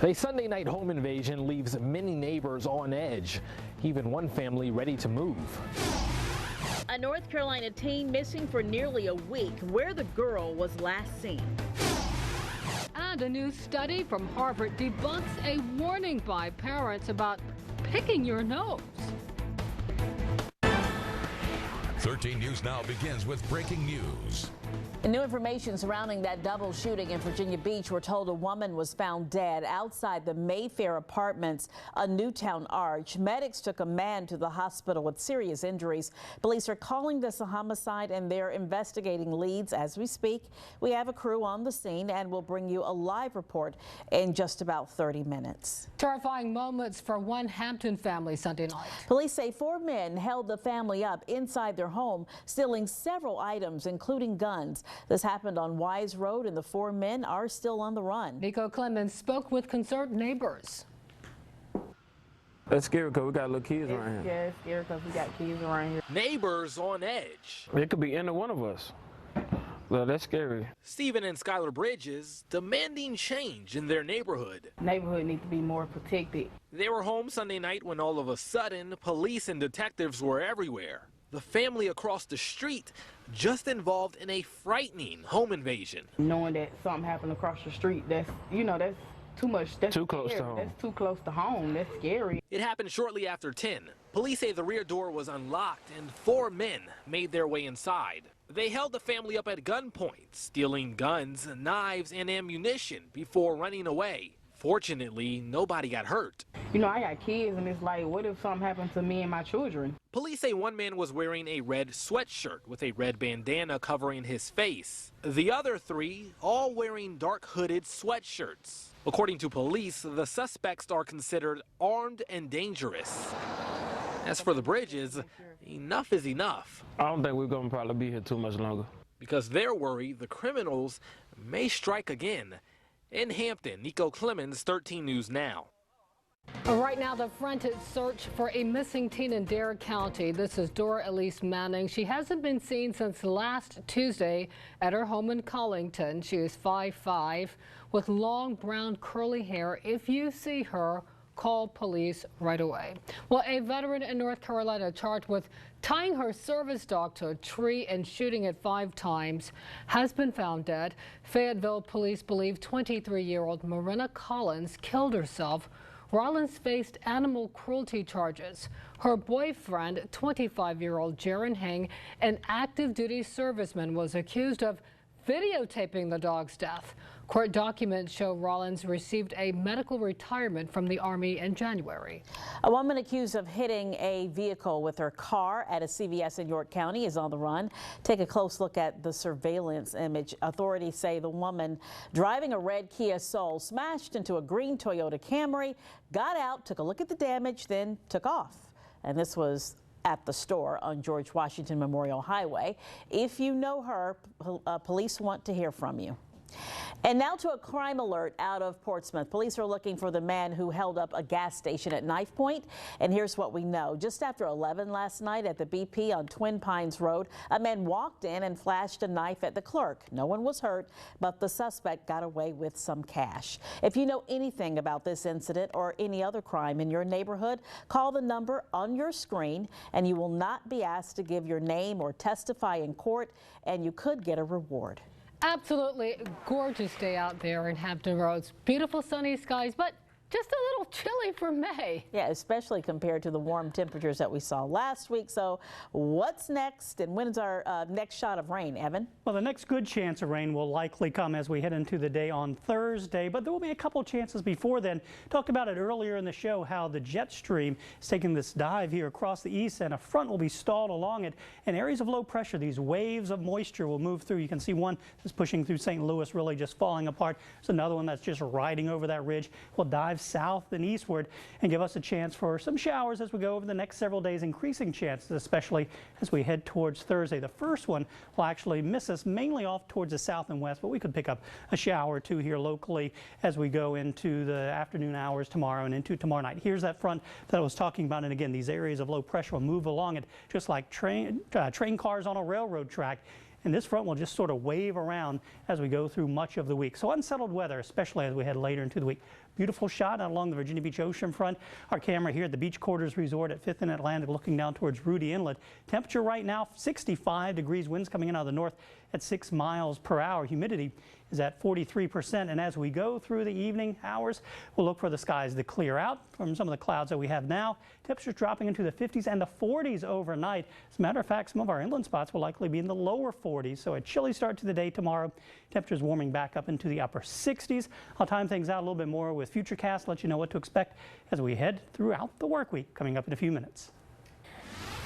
A Sunday night home invasion leaves many neighbors on edge, even one family ready to move. A North Carolina teen missing for nearly a week, where the girl was last seen. And a new study from Harvard debunks a warning by parents about picking your nose. 13 News Now begins with breaking news. New information surrounding that double shooting in Virginia Beach. We're told a woman was found dead outside the Mayfair Apartments on Newtown Arch. Medics took a man to the hospital with serious injuries. Police are calling this a homicide and they're investigating leads as we speak. We have a crew on the scene and we'll bring you a live report in just about 30 minutes. Terrifying moments for one Hampton family Sunday night. Police say 4 men held the family up inside their home, stealing several items, including guns. This happened on Wise Road, and the 4 men are still on the run. Nico Clemens spoke with concerned neighbors. That's scary because we got little kids around here. Yeah, it's scary because we got kids around here. Neighbors on edge. It could be any one of us. Well, that's scary. Stephen and Skylar Bridges demanding change in their neighborhood. Neighborhood needs to be more protected. They were home Sunday night when all of a sudden, police and detectives were everywhere. The family across the street just involved in a frightening home invasion. Knowing that something happened across the street, that's too much. That's too close to home. That's too close to home. That's scary. It happened shortly after 10. Police say the rear door was unlocked and 4 men made their way inside. They held the family up at gunpoint, stealing guns, knives, and ammunition before running away. Fortunately, nobody got hurt. You know, I got kids, and it's like, what if something happened to me and my children? Police say one man was wearing a red sweatshirt with a red bandana covering his face. The other 3 all wearing dark hooded sweatshirts. According to police, the suspects are considered armed and dangerous. As for the Bridges, enough is enough. I don't think we're going to probably be here too much longer. Because they're worried the criminals may strike again. In Hampton, Nico Clemens, 13 News Now. Right now, the frantic search for a missing teen in Dare County. This is Dora Elise Manning. She hasn't been seen since last Tuesday at her home in Collington. She is 5'5", with long brown curly hair. If you see her, call police right away. Well, a veteran in North Carolina charged with tying her service dog to a tree and shooting it 5 times has been found dead. Fayetteville police believe 23-year-old Marina Collins killed herself. Rollins faced animal cruelty charges. Her boyfriend, 25-year-old Jaron Heng, an active duty serviceman, was accused of videotaping the dog's death. Court documents show Rollins received a medical retirement from the Army in January. A woman accused of hitting a vehicle with her car at a CVS in York County is on the run. Take a close look at the surveillance image. Authorities say the woman driving a red Kia Soul smashed into a green Toyota Camry, got out, took a look at the damage, then took off. And this was at the store on George Washington Memorial Highway. If you know her, police want to hear from you. And now to a crime alert out of Portsmouth. Police are looking for the man who held up a gas station at Knife Point. And here's what we know. Just after 11 last night at the BP on Twin Pines Road, a man walked in and flashed a knife at the clerk. No one was hurt, but the suspect got away with some cash. If you know anything about this incident or any other crime in your neighborhood, call the number on your screen and you will not be asked to give your name or testify in court, and you could get a reward. Absolutely gorgeous day out there in Hampton Roads. Beautiful sunny skies, but just a little chilly for May. Yeah, especially compared to the warm temperatures that we saw last week. So what's next, and when's our next shot of rain, Evan? Well, the next good chance of rain will likely come as we head into the day on Thursday, but there will be a couple chances before then. Talked about it earlier in the show, how the jet stream is taking this dive here across the east, and a front will be stalled along it. And areas of low pressure, these waves of moisture will move through. You can see one that's pushing through St. Louis, really just falling apart. There's another one that's just riding over that ridge. Will dive south and eastward and give us a chance for some showers as we go over the next several days, increasing chances, especially as we head towards Thursday. The first one will actually miss us mainly off towards the south and west, but we could pick up a shower or two here locally as we go into the afternoon hours tomorrow and into tomorrow night. Here's that front that I was talking about, and again, these areas of low pressure will move along it just like train cars on a railroad track. and this front will just sort of wave around as we go through much of the week. So unsettled weather, especially as we head later into the week. Beautiful shot out along the Virginia Beach ocean front. Our camera here at the Beach Quarters Resort at 5th and Atlantic, looking down towards Rudy Inlet. Temperature right now 65 degrees, winds coming in out of the north at 6 miles per hour. Humidity is at 43%, and as we go through the evening hours, we'll look for the skies to clear out from some of the clouds that we have now. Temperatures dropping into the 50s and the 40s overnight. As a matter of fact, some of our inland spots will likely be in the lower 40s, so a chilly start to the day tomorrow. Temperatures warming back up into the upper 60s. I'll time things out a little bit more with Futurecast, let you know what to expect as we head throughout the work week, coming up in a few minutes.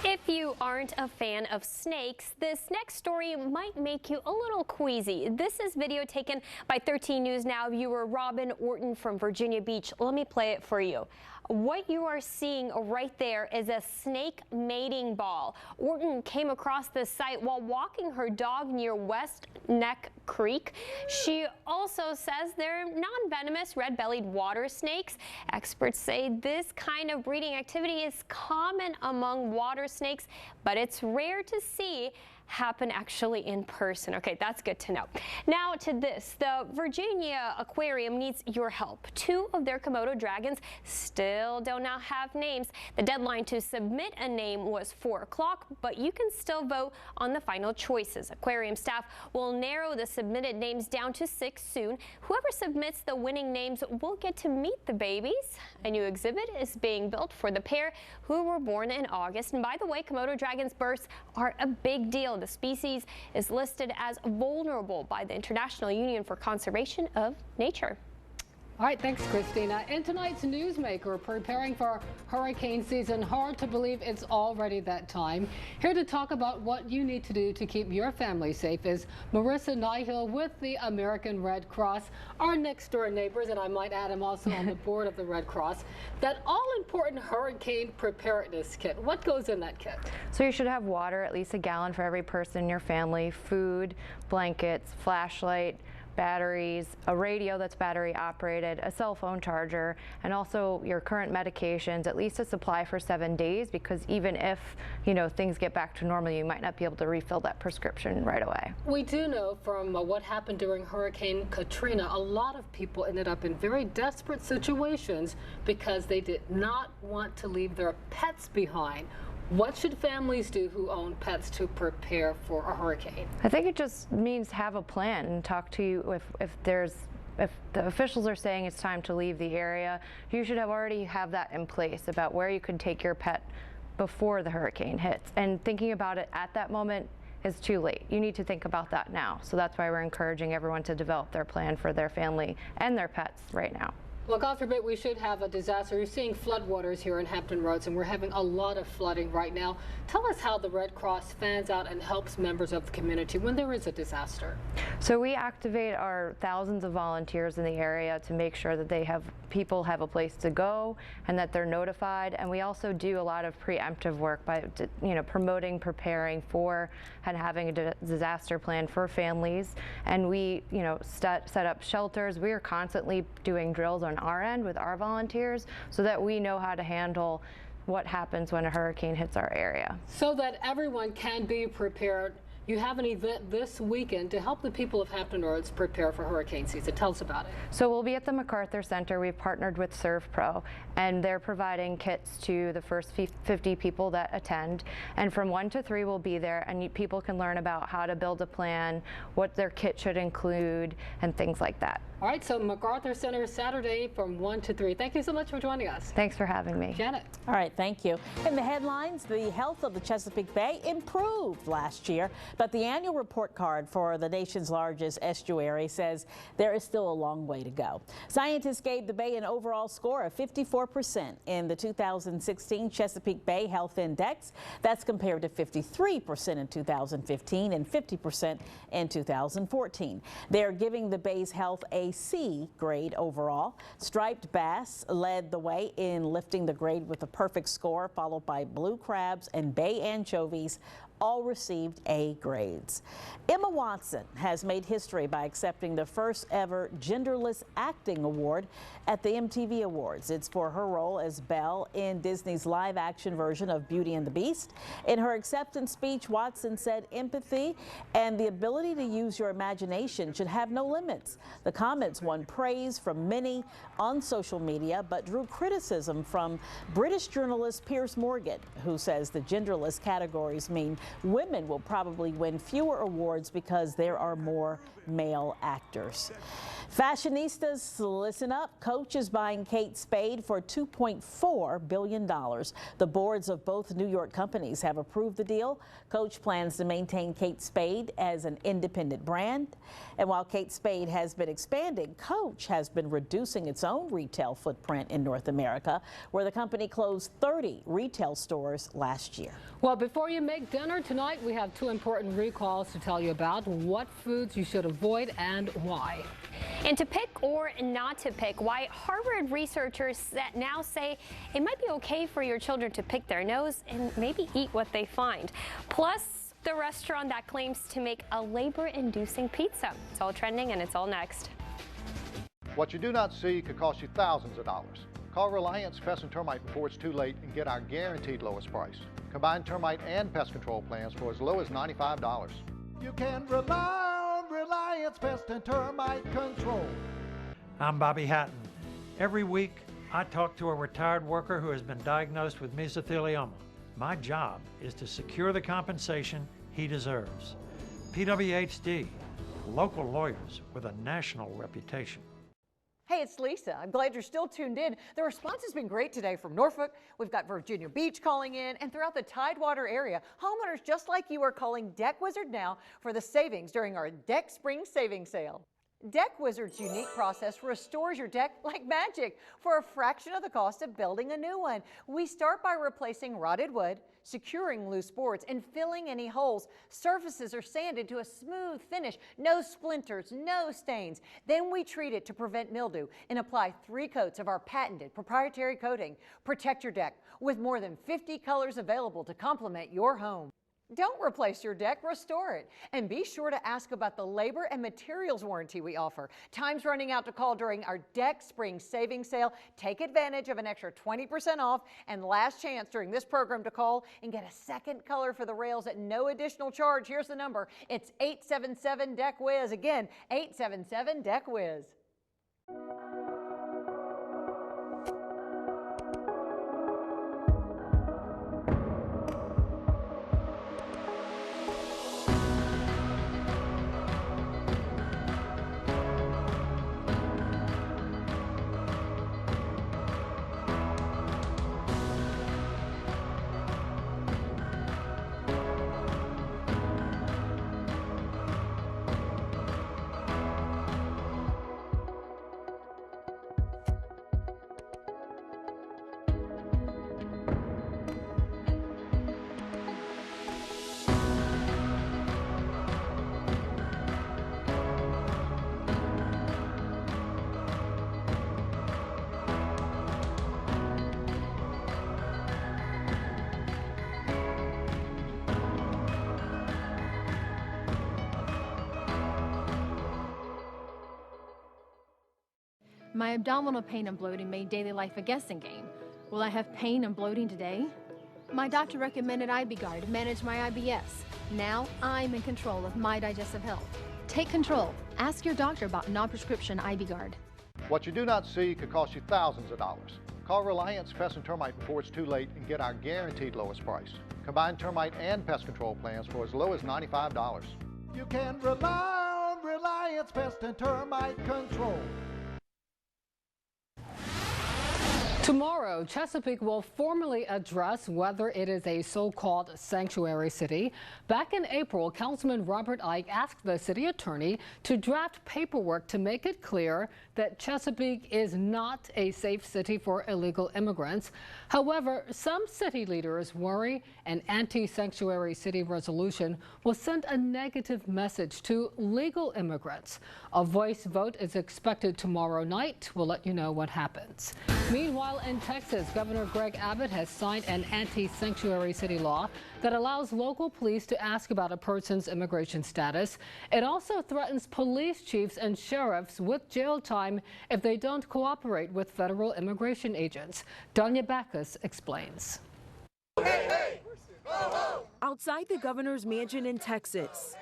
If you aren't a fan of snakes, this next story might make you a little queasy. This is video taken by 13 News Now viewer Robin Orton from Virginia Beach. Let me play it for you. What you are seeing right there is a snake mating ball. Orton came across this site while walking her dog near West Neck Creek. She also says they're non-venomous red-bellied water snakes. Experts say this kind of breeding activity is common among water snakes, but it's rare to see happen actually in person. Okay, that's good to know. Now to this, the Virginia Aquarium needs your help. 2 of their Komodo dragons still do not have names. The deadline to submit a name was 4 o'clock, but you can still vote on the final choices. Aquarium staff will narrow the submitted names down to 6 soon. Whoever submits the winning names will get to meet the babies. A new exhibit is being built for the pair who were born in August. And by the way, Komodo dragons' births are a big deal. The species is listed as vulnerable by the International Union for Conservation of Nature. All right, thanks, Christina. And tonight's newsmaker, preparing for hurricane season. Hard to believe it's already that time. Here to talk about what you need to do to keep your family safe is Marissa Nihill with the American Red Cross, our next door neighbors, and I might add I'm also on the board of the Red Cross. That all-important hurricane preparedness kit. What goes in that kit? So you should have water, at least a gallon for every person in your family, food, blankets, flashlight, batteries, a radio that's battery operated, a cell phone charger, and also your current medications, at least a supply for 7 days, because even if, things get back to normal, you might not be able to refill that prescription right away. We do know from what happened during Hurricane Katrina, a lot of people ended up in very desperate situations because they did not want to leave their pets behind. What should families do who own pets to prepare for a hurricane? I think it just means have a plan and talk to you if the officials are saying it's time to leave the area, you should already have that in place about where you could take your pet before the hurricane hits. And thinking about it at that moment is too late. You need to think about that now. So that's why we're encouraging everyone to develop their plan for their family and their pets right now. Well, God forbid we should have a disaster. You're seeing floodwaters here in Hampton Roads, and we're having a lot of flooding right now. Tell us how the Red Cross fans out and helps members of the community when there is a disaster. So we activate our thousands of volunteers in the area to make sure that people have a place to go and that they're notified. And we also do a lot of preemptive work by promoting, preparing for, and having a disaster plan for families. And we set up shelters. We are constantly doing drills on our end with our volunteers so that we know how to handle what happens when a hurricane hits our area. So that everyone can be prepared. You have an event this weekend to help the people of Hampton Roads prepare for hurricane season. Tell us about it. So we'll be at the MacArthur Center. We've partnered with ServPro, and they're providing kits to the first 50 people that attend. And from 1 to 3 we'll be there, and people can learn about how to build a plan, what their kit should include, and things like that. All right, so MacArthur Center Saturday from 1 to 3. Thank you so much for joining us. Thanks for having me. Janet. All right, thank you. In the headlines, the health of the Chesapeake Bay improved last year, but the annual report card for the nation's largest estuary says there is still a long way to go. Scientists gave the Bay an overall score of 54% in the 2016 Chesapeake Bay Health Index. That's compared to 53% in 2015 and 50% in 2014. They're giving the Bay's health a C grade overall. Striped bass led the way in lifting the grade with a perfect score, followed by blue crabs and bay anchovies all received A grades. Emma Watson has made history by accepting the first ever genderless acting award at the MTV Awards. It's for her role as Belle in Disney's live action version of Beauty and the Beast. In her acceptance speech, Watson said empathy and the ability to use your imagination should have no limits. The comments won praise from many on social media, but drew criticism from British journalist Piers Morgan, who says the genderless categories mean women will probably win fewer awards because there are more male actors. Fashionistas, listen up. Coach is buying Kate Spade for $2.4 billion. The boards of both New York companies have approved the deal. Coach plans to maintain Kate Spade as an independent brand. And while Kate Spade has been expanding, Coach has been reducing its own retail footprint in North America, where the company closed 30 retail stores last year. Well, before you make dinner tonight, we have two important recalls to tell you about: what foods you should avoid and why. And to pick or not to pick, why Harvard researchers now say it might be okay for your children to pick their nose and maybe eat what they find. Plus, the restaurant that claims to make a labor-inducing pizza. It's all trending, and it's all next. What you do not see could cost you thousands of dollars. Call Reliance Pest and Termite before it's too late and get our guaranteed lowest price. Combine termite and pest control plans for as low as $95. You can rely on Reliance Pest and Termite Control. I'm Bobby Hatton. Every week, I talk to a retired worker who has been diagnosed with mesothelioma. My job is to secure the compensation he deserves. PWHD, local lawyers with a national reputation. Hey, it's Lisa. I'm glad you're still tuned in. The response has been great today from Norfolk. We've got Virginia Beach calling in, and throughout the Tidewater area, homeowners just like you are calling Deck Wizard now for the savings during our Deck Spring Savings Sale. Deck Wizard's unique process restores your deck like magic for a fraction of the cost of building a new one. We start by replacing rotted wood, securing loose boards, and filling any holes. Surfaces are sanded to a smooth finish, no splinters, no stains. Then we treat it to prevent mildew and apply 3 coats of our patented proprietary coating. Protect your deck with more than 50 colors available to complement your home. Don't replace your deck, restore it. And be sure to ask about the labor and materials warranty we offer. Time's running out to call during our Deck Spring Savings Sale. Take advantage of an extra 20% off and last chance during this program to call and get a second color for the rails at no additional charge. Here's the number. It's 877-DECK-WIZ. Again, 877-DECK-WIZ. My abdominal pain and bloating made daily life a guessing game. Will I have pain and bloating today? My doctor recommended IBGARD to manage my IBS. Now I'm in control of my digestive health. Take control. Ask your doctor about non-prescription IBGARD. What you do not see could cost you thousands of dollars. Call Reliance Pest and Termite before it's too late and get our guaranteed lowest price. Combine termite and pest control plans for as low as $95. You can rely on Reliance Pest and Termite Control. Tomorrow, Chesapeake will formally address whether it is a so-called sanctuary city. Back in April, Councilman Robert Ike asked the city attorney to draft paperwork to make it clear that Chesapeake is not a safe city for illegal immigrants. However, some city leaders worry an anti-sanctuary city resolution will send a negative message to legal immigrants. A voice vote is expected tomorrow night. We'll let you know what happens. Meanwhile, in Texas, Governor Greg Abbott has signed an anti-sanctuary city law that allows local police to ask about a person's immigration status. It also threatens police chiefs and sheriffs with jail time if they don't cooperate with federal immigration agents. Danya Backus explains. Outside the governor's mansion in Texas,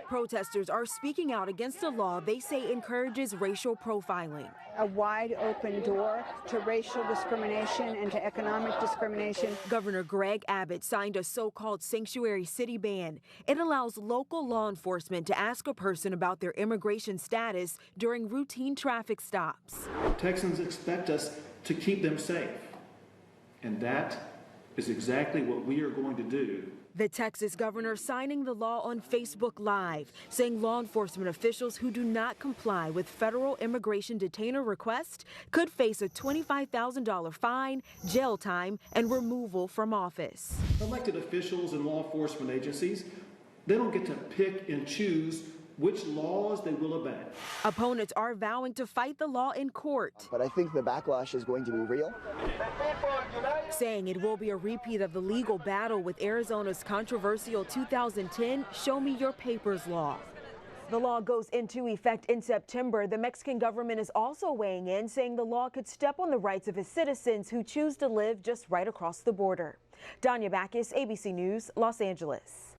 protesters are speaking out against a law they say encourages racial profiling. A wide open door to racial discrimination and to economic discrimination. Governor Greg Abbott signed a so-called sanctuary city ban. It allows local law enforcement to ask a person about their immigration status during routine traffic stops. Texans expect us to keep them safe, and that is exactly what we are going to do. The Texas governor signing the law on Facebook Live, saying law enforcement officials who do not comply with federal immigration detainer requests could face a $25,000 fine, jail time, and removal from office. Elected officials and law enforcement agencies, they don't get to pick and choose which laws they will obey. Opponents are vowing to fight the law in court. But I think the backlash is going to be real. Saying it will be a repeat of the legal battle with Arizona's controversial 2010 Show Me Your Papers law. The law goes into effect in September. The Mexican government is also weighing in, saying the law could step on the rights of its citizens who choose to live just right across the border. Danya Backus, ABC News, Los Angeles.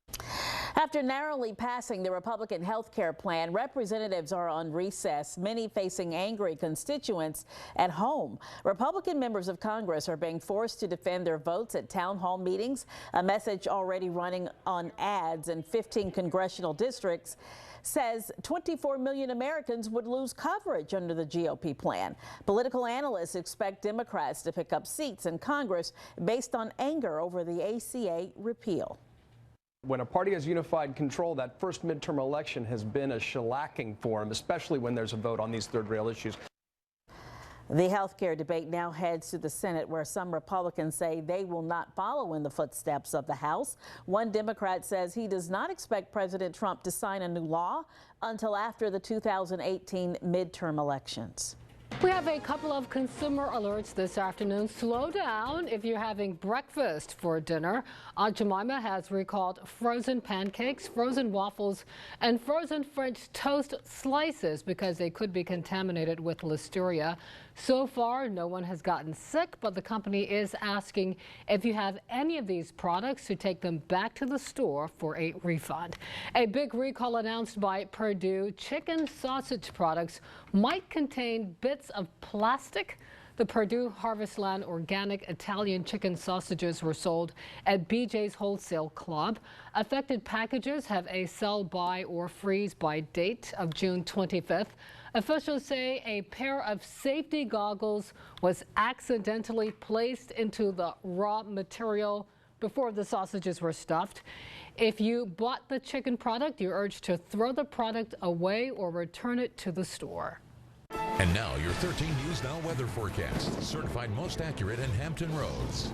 After narrowly passing the Republican health care plan, representatives are on recess, many facing angry constituents at home. Republican members of Congress are being forced to defend their votes at town hall meetings, a message already running on ads in 15 congressional districts says 24 million Americans would lose coverage under the GOP plan. Political analysts expect Democrats to pick up seats in Congress based on anger over the ACA repeal. When a party has unified control, that first midterm election has been a shellacking for them, especially when there's a vote on these third rail issues. The health care debate now heads to the Senate, where some Republicans say they will not follow in the footsteps of the House. One Democrat says he does not expect President Trump to sign a new law until after the 2018 midterm elections. We have a couple of consumer alerts this afternoon. Slow down if you're having breakfast for dinner. Aunt Jemima has recalled frozen pancakes, frozen waffles, and frozen French toast slices because they could be contaminated with listeria. So far, no one has gotten sick, but the company is asking if you have any of these products to take them back to the store for a refund. A big recall announced by Perdue. Chicken sausage products might contain bits of plastic. The Perdue Harvestland organic Italian chicken sausages were sold at BJ's Wholesale Club. Affected packages have a sell by or freeze by date of June 25th. Officials say a pair of safety goggles was accidentally placed into the raw material before the sausages were stuffed. If you bought the chicken product, you're urged to throw the product away or return it to the store. And now your 13 News Now weather forecast, certified most accurate in Hampton Roads.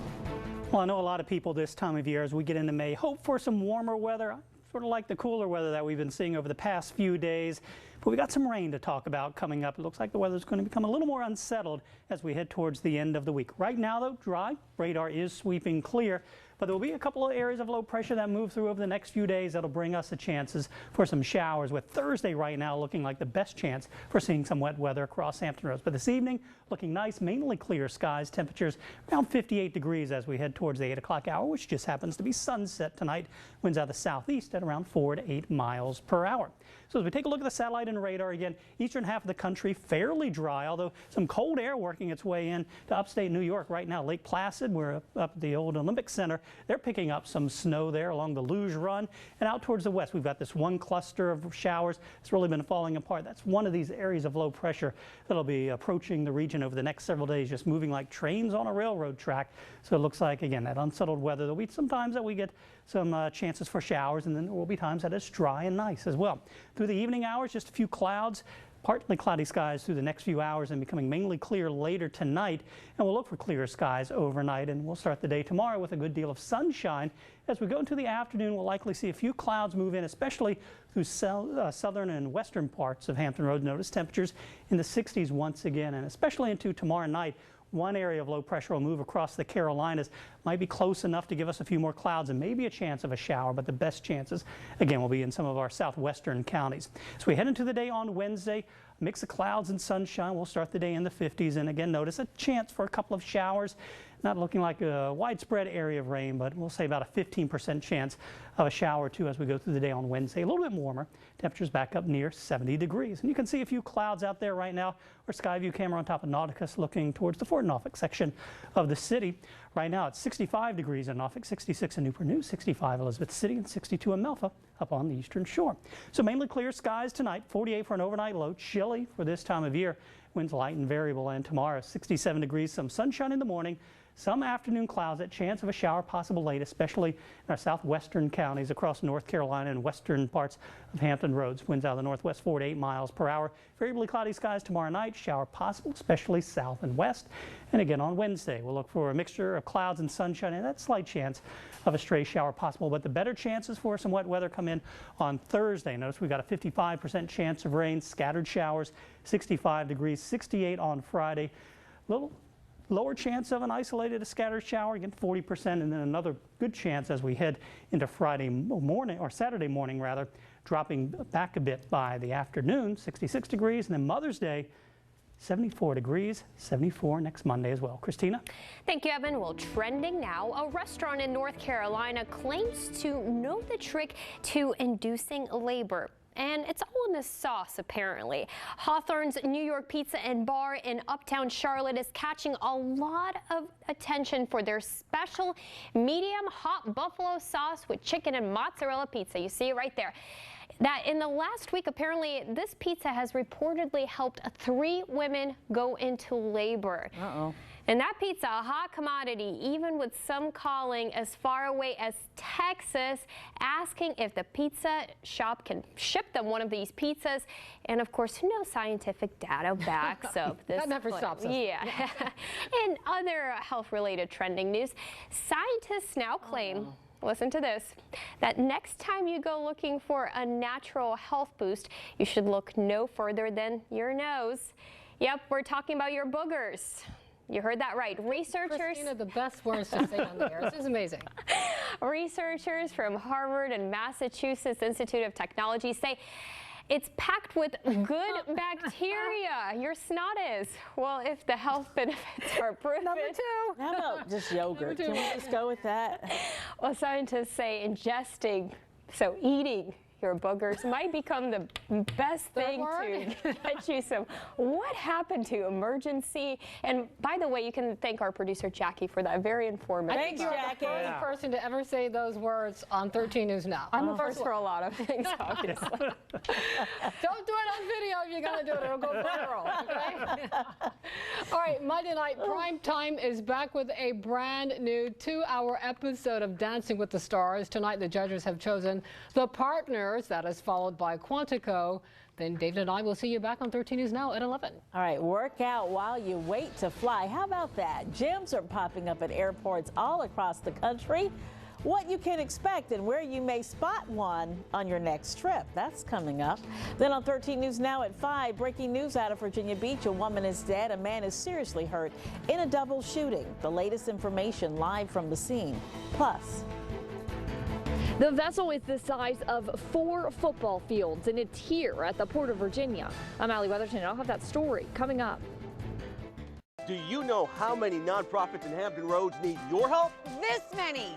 Well, I know a lot of people this time of year, as we get into May, hope for some warmer weather. Sort of like the cooler weather that we've been seeing over the past few days. But we got some rain to talk about coming up. It looks like the weather's going to become a little more unsettled as we head towards the end of the week. Right now, though, dry. Radar is sweeping clear. But there will be a couple of areas of low pressure that move through over the next few days that'll bring us the chances for some showers, with Thursday right now looking like the best chance for seeing some wet weather across Hampton Roads. But this evening, looking nice, mainly clear skies, temperatures around 58 degrees as we head towards the 8 o'clock hour, which just happens to be sunset tonight. Winds out of the southeast at around 4 to 8 miles per hour. So as we take a look at the satellite and radar again, eastern half of the country fairly dry, although some cold air working its way in to upstate New York right now. Lake Placid, we're up at the old Olympic Center. They're picking up some snow there along the Luge Run. And out towards the west, we've got this one cluster of showers. It's really been falling apart. That's one of these areas of low pressure that'll be approaching the region over the next several days, just moving like trains on a railroad track. So it looks like, again, that unsettled weather. There'll be some times that we get some chances for showers, and then there will be times that it's dry and nice as well. Through the evening hours, just a few clouds. Partly cloudy skies through the next few hours and becoming mainly clear later tonight. And we'll look for clear skies overnight, and we'll start the day tomorrow with a good deal of sunshine. As we go into the afternoon, we'll likely see a few clouds move in, especially through whose southern and western parts of Hampton Roads notice temperatures in the 60s once again, and especially into tomorrow night. One area of low pressure will move across the Carolinas. Might be close enough to give us a few more clouds and maybe a chance of a shower, but the best chances, again, will be in some of our southwestern counties. So we head into the day on Wednesday. A mix of clouds and sunshine. We'll start the day in the 50s, and again, notice a chance for a couple of showers. Not looking like a widespread area of rain, but we'll say about a 15% chance of a shower or two as we go through the day on Wednesday. A little bit warmer. Temperatures back up near 70 degrees. And you can see a few clouds out there right now. Our sky view camera on top of Nauticus looking towards the Fort Norfolk section of the city. Right now it's 65 degrees in Norfolk, 66 in Newport News, 65 Elizabeth City, and 62 in Melfa up on the eastern shore. So mainly clear skies tonight, 48 for an overnight low, chilly for this time of year. Winds light and variable, and tomorrow 67 degrees, some sunshine in the morning. Some afternoon clouds, a chance of a shower possible late, especially in our southwestern counties across North Carolina and western parts of Hampton Roads. Winds out of the northwest 4 to 8 miles per hour. Variably cloudy skies tomorrow night. Shower possible, especially south and west. And again on Wednesday, we'll look for a mixture of clouds and sunshine and that slight chance of a stray shower possible. But the better chances for some wet weather come in on Thursday. Notice we've got a 55% chance of rain, scattered showers, 65 degrees, 68 on Friday. Little lower chance of an isolated scattered shower, again 40%, and then another good chance as we head into Friday morning, or Saturday morning rather, dropping back a bit by the afternoon, 66 degrees, and then Mother's Day, 74 degrees, 74 next Monday as well. Christina? Thank you, Evan. Well, trending now, a restaurant in North Carolina claims to know the trick to inducing labor. And it's all in the sauce, apparently. Hawthorne's New York Pizza and Bar in Uptown Charlotte is catching a lot of attention for their special medium hot buffalo sauce with chicken and mozzarella pizza. You see it right there. That in the last week, apparently, this pizza has reportedly helped 3 women go into labor. Uh-oh. And that pizza, a hot commodity, even with some calling as far away as Texas, asking if the pizza shop can ship them one of these pizzas. And of course, no scientific data backs up this. That never stops us. Yeah. In other health-related trending news, scientists now claim, listen to this, that next time you go looking for a natural health boost, you should look no further than your nose. Yep, we're talking about your boogers. You heard that right. Researchers... Christina, the best words to say on the air. This is amazing. Researchers from Harvard and Massachusetts Institute of Technology say it's packed with good bacteria. Your snot is. Well, if the health benefits are proven. Number 2. How about just yogurt? Can we just go with that? Well, scientists say ingesting, so eating your boogers might become the best thing to get you some what happened to emergency. And by the way, you can thank our producer Jackie for that. Very informative. I think you're the first person to ever say those words on 13 News Now. I'm a first for a lot of things, obviously. Don't do it on video if you're going to do it. It'll go viral, okay? All right, Monday night prime time is back with a brand new 2-hour episode of Dancing with the Stars. Tonight, the judges have chosen the partner. That is followed by Quantico. Then David and I will see you back on 13 News Now at 11. All right, work out while you wait to fly. How about that? Gyms are popping up at airports all across the country. What you can expect and where you may spot one on your next trip. That's coming up. Then on 13 News Now at 5, breaking news out of Virginia Beach. A woman is dead. A man is seriously hurt in a double shooting. The latest information live from the scene. Plus, the vessel is the size of 4 football fields, and it's here at the Port of Virginia. I'm Allie Weatherton. I'll have that story coming up. Do you know how many nonprofits in Hampton Roads need your help? This many.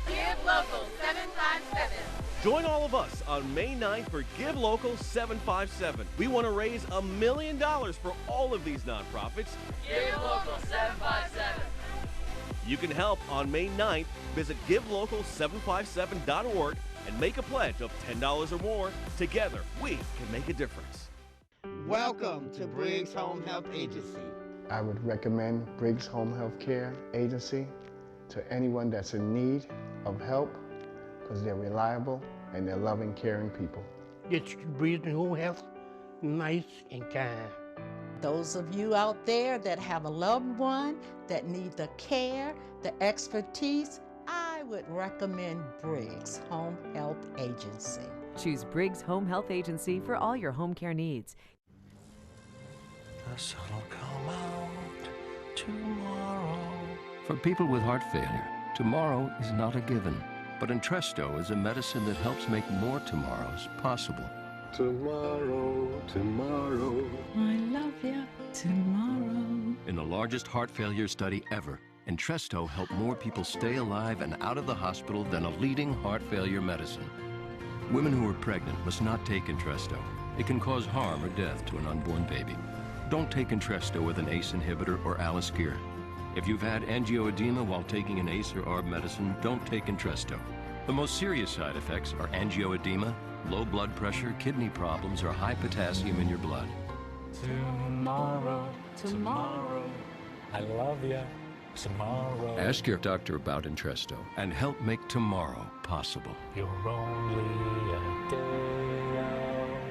Give Local 757. Join all of us on May 9th for Give Local 757. We want to raise $1 million for all of these nonprofits. Give Local 757. You can help on May 9th. Visit GiveLocal757.org and make a pledge of $10 or more. Together, we can make a difference. Welcome to Briggs Home Health Agency. I would recommend Briggs Home Health Care Agency to anyone that's in need of help because they're reliable and they're loving, caring people. Get Briggs Home Health nice and kind. Those of you out there that have a loved one that need the care, the expertise, I would recommend Briggs Home Health Agency. Choose Briggs Home Health Agency for all your home care needs. The sun'll come out tomorrow. For people with heart failure, tomorrow is not a given. But Entresto is a medicine that helps make more tomorrows possible. Tomorrow, tomorrow. I love you, tomorrow. In the largest heart failure study ever, Entresto helped more people stay alive and out of the hospital than a leading heart failure medicine. Women who are pregnant must not take Entresto. It can cause harm or death to an unborn baby. Don't take Entresto with an ACE inhibitor or Aliskir. If you've had angioedema while taking an ACE or ARB medicine, don't take Entresto. The most serious side effects are angioedema, low blood pressure, kidney problems, or high potassium in your blood. Tomorrow, tomorrow. I love you. Tomorrow. Ask your doctor about Entresto and help make tomorrow possible. You're only a day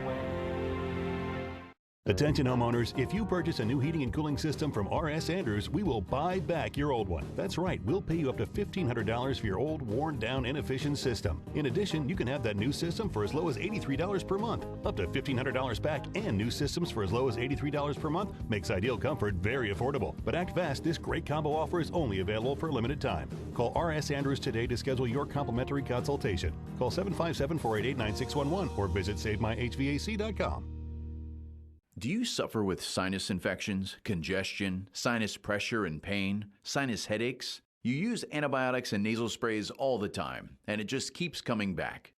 away. Attention homeowners, if you purchase a new heating and cooling system from R.S. Andrews, we will buy back your old one. That's right, we'll pay you up to $1,500 for your old, worn down, inefficient system. In addition, you can have that new system for as low as $83 per month. Up to $1,500 back and new systems for as low as $83 per month makes Ideal Comfort very affordable. But act fast, this great combo offer is only available for a limited time. Call R.S. Andrews today to schedule your complimentary consultation. Call 757-488-9611 or visit SaveMyHVAC.com. Do you suffer with sinus infections, congestion, sinus pressure and pain, sinus headaches? You use antibiotics and nasal sprays all the time, and it just keeps coming back.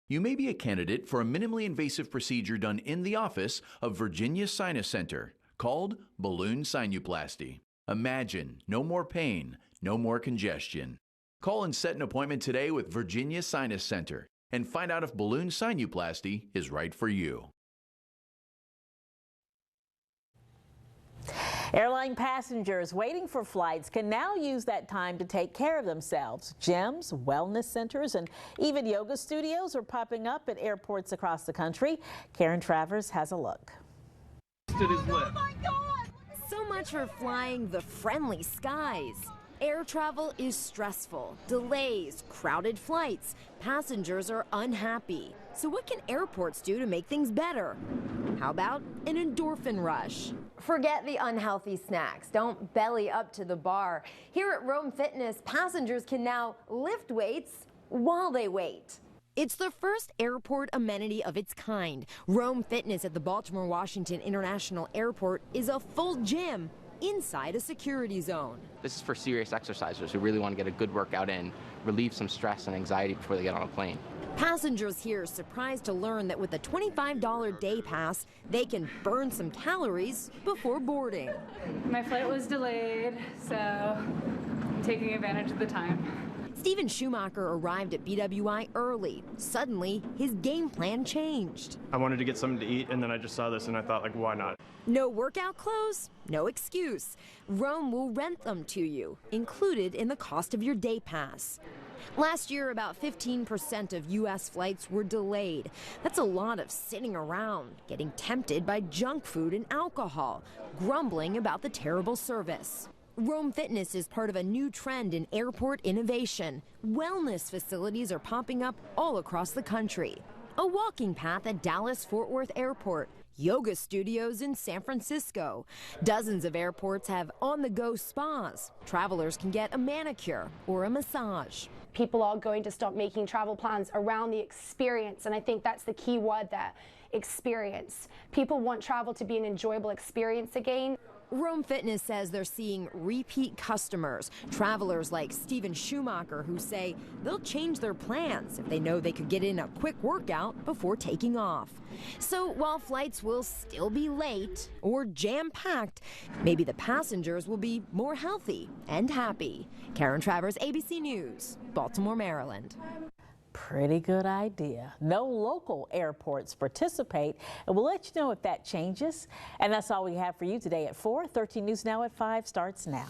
You may be a candidate for a minimally invasive procedure done in the office of Virginia Sinus Center called balloon sinuplasty. Imagine no more pain, no more congestion. Call and set an appointment today with Virginia Sinus Center and find out if balloon sinuplasty is right for you. Airline passengers waiting for flights can now use that time to take care of themselves. Gyms, wellness centers, and even yoga studios are popping up at airports across the country. Karen Travers has a look. Oh my God! So much for flying the friendly skies. Air travel is stressful. Delays, crowded flights. Passengers are unhappy. So what can airports do to make things better? How about an endorphin rush? Forget the unhealthy snacks. Don't belly up to the bar. Here at Rome Fitness, passengers can now lift weights while they wait. It's the first airport amenity of its kind. Rome Fitness at the Baltimore Washington International Airport is a full gym inside a security zone. This is for serious exercisers who really want to get a good workout in, relieve some stress and anxiety before they get on a plane. Passengers here surprised to learn that with a $25 day pass, they can burn some calories before boarding. My flight was delayed, so I'm taking advantage of the time. Stephen Schumacher arrived at BWI early. Suddenly, his game plan changed. I wanted to get something to eat, and then I just saw this, and I thought, like, why not? No workout clothes? No excuse. Rome will rent them to you, included in the cost of your day pass. Last year, about 15% of U.S. flights were delayed. That's a lot of sitting around, getting tempted by junk food and alcohol, grumbling about the terrible service. Rome Fitness is part of a new trend in airport innovation. Wellness facilities are popping up all across the country. A walking path at Dallas-Fort Worth Airport. Yoga studios in San Francisco. Dozens of airports have on-the-go spas. Travelers can get a manicure or a massage. People are going to stop making travel plans around the experience, and I think that's the key word there, experience. People want travel to be an enjoyable experience again. Rome Fitness says they're seeing repeat customers, travelers like Stephen Schumacher, who say they'll change their plans if they know they could get in a quick workout before taking off. So while flights will still be late or jam-packed, maybe the passengers will be more healthy and happy. Karen Travers, ABC News, Baltimore, Maryland. Pretty good idea. No local airports participate, and we'll let you know if that changes. And that's all we have for you today at 4. 13 News Now at 5 starts now.